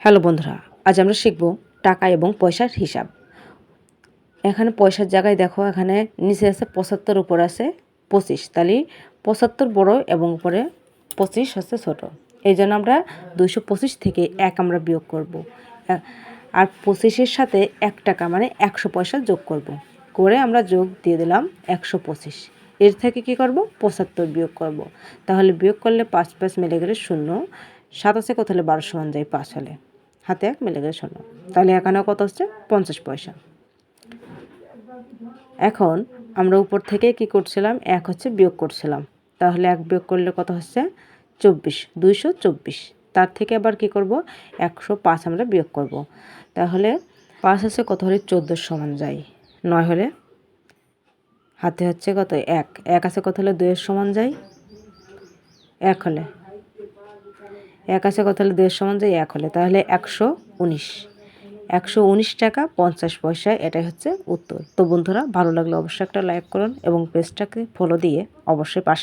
Hello বন্ধুরা, আজ আমরা শিখব টাকা এবং পয়সার হিসাব। এখানে পয়সার জায়গায় দেখো, এখানে নিচে আছে ৭৫, উপর আছে ২৫। তাহলে ৭৫ বড় এবং উপরে ২৫ হচ্ছে ছোট। এই জন্য আমরা ২২৫ থেকে ১ আমরা বিয়োগ করব। আর ২৫-এর সাথে ১ টাকা মানে ১০০ পয়সা যোগ করব। করে আমরা যোগ দিয়ে দিলাম ১২৫। এর থেকে কি করব? ৭৫ বিয়োগ করব। তাহলে বিয়োগ করলে ৫ ৫ মিলে গেলে ০। ৭ আছে কত হলে ১২ সমান যায় ৫ হলে। হাতে ১ মিলে গেলে ০। তাহলে এখানে কত হচ্ছে? ৫০ পয়সা। এখন আমরা উপর থেকে কি করছিলাম? ১ হচ্ছে বিয়োগ করছিলাম। তাহলে ১ বিয়োগ করলে কত হচ্ছে? ২৪, ২২৪। তার থেকে আবার কি করব? ১০৫ আমরা বিয়োগ করব। তাহলে ৫ হচ্ছে কত হলে ১৪ সমান যায় ৯ হলে। হাতে হচ্ছে কত? ১। ১ আছে কত হলে ২ এর সমান যায় ১ হলে। ১ আছে কত হলে ২ এর সমান যায় ১ হলে। তাহলে ১১৯, ১১৯ টাকা ৫০ পয়সা। এটাই হচ্ছে উত্তর। তো বন্ধুরা, ভালো লাগলে অবশ্যই একটা লাইক করুন এবং পেজটাকে ফলো দিয়ে অবশ্যই পাশে